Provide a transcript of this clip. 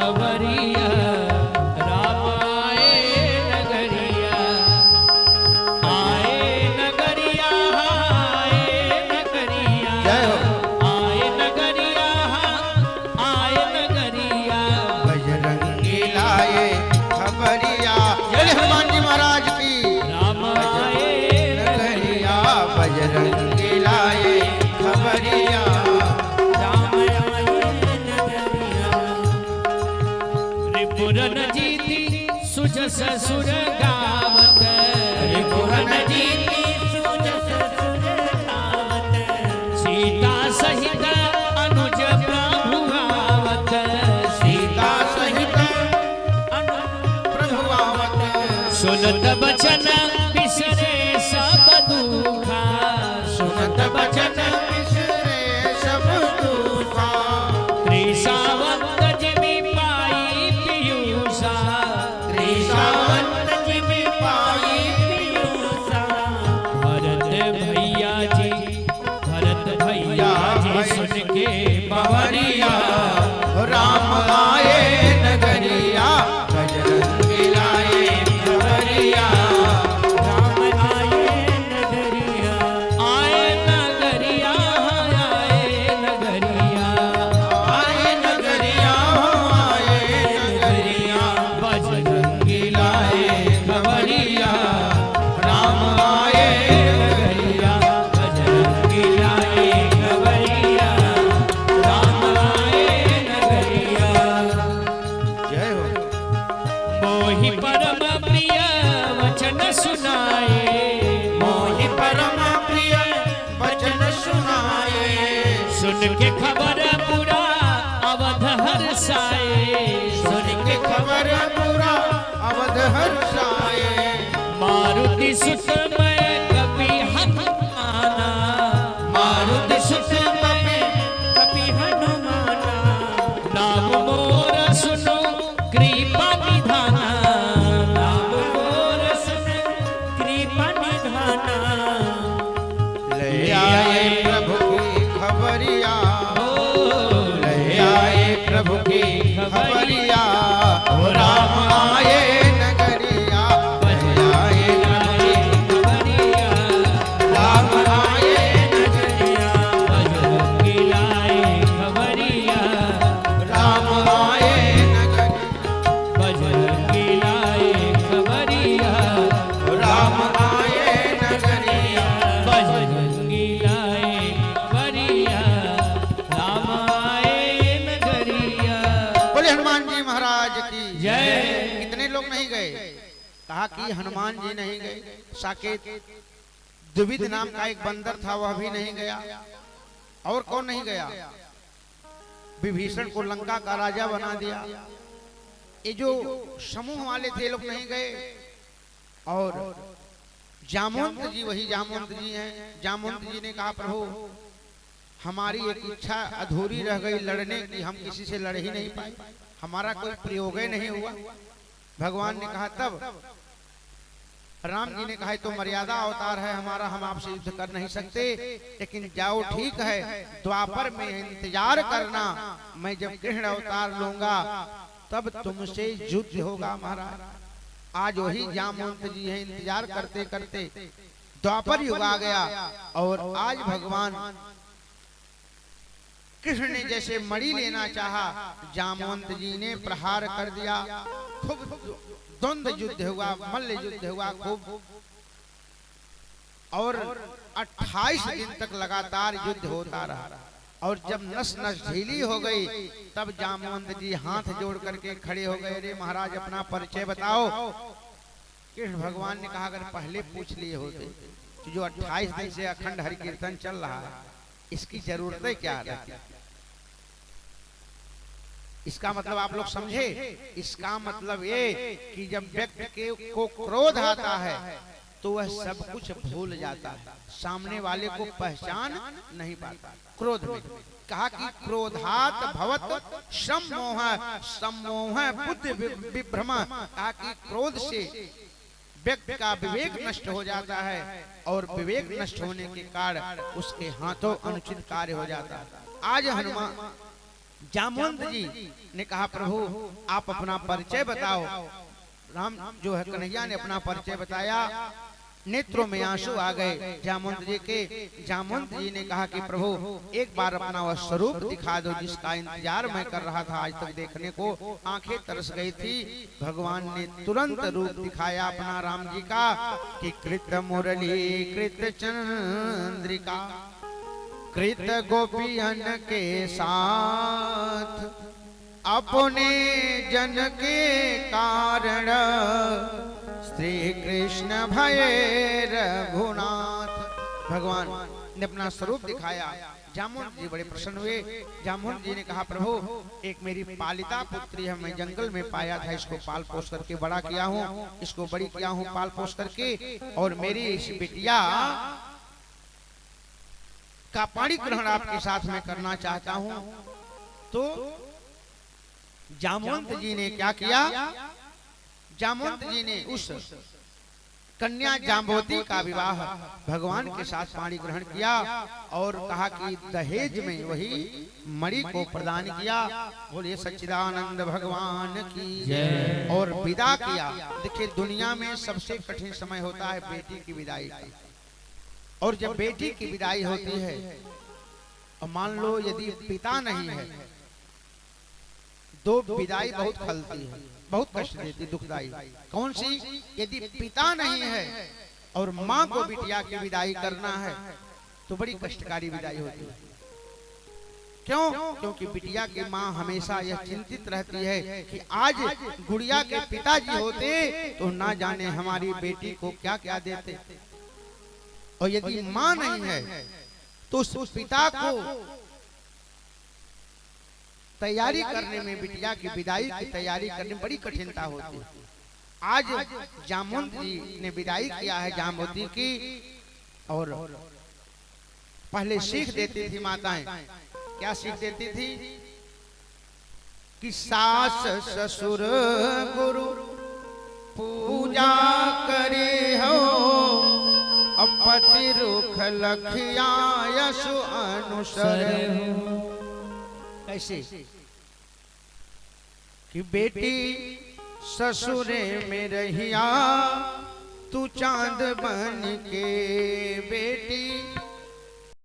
खबरिया राम आए नगरिया, आए नगरिया, आए नगरिया, आए नगरिया, आए नगरिया, बजरंगी लाए खबरिया। जय हनुमान जी महाराज की। राम आए नगरिया बजरंगी लाए खबरिया। राम आए नगरिया। रिपुरन जीती सुजस सुर गावत, रिपुरन जीती सुजस सुर गावत, सीता सहित अनुज प्रभु आवत, सीता सहित प्रभु आवत। सुनत बचन बिसरे सब दुखा, सुनत बचन बिसरे सब दुखा। त्रिसावंत जिमि पाई पीयूषा, त्रिसावंत जिमि पाई पीयूषा। भरत भैया जी, भरत भैया जी सुन के बवरिया राम आए नगरिया बजरंगी लाए खबरिया। राम आए नगरिया, आए नगरिया, आए नगरिया, आए नगरिया आए नगरिया बजरंगी लाए खबरिया राम आए नगरिया, बजरंगी लाए खबरिया राम आए नगरिया। जय हो। मोहि परम प्रिय वचन सुनाए, मोहि परम प्रिय वचन सुनाए। सुन के खबर पूरा अवध हर्षाए, सुन के खबर पूरा अवध हर्षाए। मारुति सुत मैं कपि हनुमाना, मारुति सुत कपि हनुमाना, नाम मोर सुनो कृपा निधाना, नाम मोर सुनो कृपा निधाना। ले आए प्रभु की खबरिया। ले आए प्रभु की खबरिया। राम आए नगरिया ले आए प्रभु की राम आए नगरिया, बजरंगी लाए खबरिया राम आए नगरिया। बजरंगी लाए खबरिया राम आए नगरिया। बजरंगी लाए खबरिया राम आए नगरिया। बोले हनुमान जी महाराज की जय। कितने लोग नहीं गए? कहा कि हनुमान जी नहीं गए। साकेत द्विविध नाम का एक बंदर था, वह भी नहीं गया। और कौन नहीं गया? विभीषण को लंका का राजा बना दिया। ये जो समूह वाले थे लोग नहीं गए। और जामवंत जी, वही जामवंत जी हैं। जामवंत जी ने कहा प्रभु हमारी एक इच्छा अधूरी रह गई लड़ने की, हम किसी से लड़ ही नहीं पाए, हमारा कोई प्रयोग ही नहीं हुआ। भगवान ने कहा तब राम जी ने कहा तो मर्यादा अवतार है हमारा, हम आपसे युद्ध कर नहीं सकते, लेकिन जाओ ठीक है द्वापर में इंतजार करना, मैं जब कृष्ण अवतार लूंगा तब तुमसे युद्ध होगा महाराज। आज वही जामवंत जी हैं, इंतजार करते करते द्वापर युग आ गया। और आज भगवान कृष्ण ने जैसे मणि लेना चाहा, जामवंत जी ने प्रहार कर दिया। खूब द्वंद्व युद्ध हुआ, मल्ल युद्ध हुआ खूब। और 28 दिन तक लगातार युद्ध होता रहा। और जब नस नस ढीली हो गई तब जामवंत जी हाथ जोड़ करके खड़े हो गए, अरे महाराज अपना परिचय बताओ। कृष्ण भगवान ने कहा अगर पहले पूछ लिए होते कि जो 28 दिन से अखंड हरि कीर्तन चल रहा है इसकी जरूरत क्या रहती। इसका मतलब आप लोग समझे? इसका मतलब ये कि जब व्यक्ति को क्रोध आता है तो वह सब कुछ भूल जाता है, सामने वाले को पहचान नहीं पाता। क्रोध में कहा कि क्रोधात भवत सम्मोह, सम्मोह बुद्धि विभ्रम। कहा कि क्रोध से व्यक्ति का विवेक नष्ट हो जाता है और विवेक नष्ट होने के कारण उसके हाथों अनुचित कार्य हो जाता है। आज हनुमान जामवंत जी ने कहा प्रभु आप अपना परिचय बताओ। राम जो है कन्हैया ने अपना परिचय बताया, नेत्रों में आंसू आ गए जामवंत जी के। जामवंत जी ने कहा कि प्रभु एक बार अपना वह स्वरूप दिखा दो जिसका इंतजार मैं कर रहा था आज तक देखने को, आंखें तरस गई थी। भगवान ने तुरंत रूप दिखाया अपना राम जी का कि कृत मुरली कृत चंद्रिका, कृत गोपियन के साथ अपने जन के कारण, श्री कृष्ण भये रघुनाथ। भगवान ने अपना स्वरूप दिखाया। जामुन जी बड़े प्रसन्न हुए। जामुन जी ने कहा प्रभु एक मेरी पालिता पुत्री है, मैं जंगल में पाया था, इसको पाल पोस करके बड़ा किया हूँ, इसको बड़ी किया हूँ पाल पोस करके, और मेरी इस बिटिया का पाणी ग्रहण आपके साथ में करना चाहता हूँ। तो जामवंत जी ने क्या किया, जामवंत जी ने उस कन्या जाम्बवती का विवाह भगवान के साथ पाणी ग्रहण किया और कहा कि दहेज में वही मणि को प्रदान किया। बोलिए सच्चिदानंद भगवान की जय। और विदा किया। देखिए दुनिया में सबसे कठिन समय होता है बेटी की विदाई का, और जब बेटी की विदाई होती है और मान लो यदि पिता नहीं है तो विदाई बहुत खलती है, बहुत कष्ट देती, दुखदाई। कौन सी? यदि पिता नहीं है और माँ को बिटिया की विदाई करना है तो बड़ी कष्टकारी विदाई होती है। क्यों? क्योंकि बिटिया की माँ हमेशा यह चिंतित रहती है कि आज गुड़िया के पिताजी होते तो ना जाने हमारी बेटी को क्या क्या देते, और यदि माँ नहीं है तो उस पिता को तैयारी करने में, बिटिया की विदाई की तैयारी करने में बड़ी कठिनता होती है। आज जामवंत जी ने विदाई किया है जाम्बवती की, और पहले सीख देती थी माताएं। क्या सीख देती थी? कि सास ससुर गुरु पूजा करे हो, अपति रुख लखिया यशु अनुसर। कैसे? कि बेटी ससुरे में रहिया तू चांद बन के, बेटी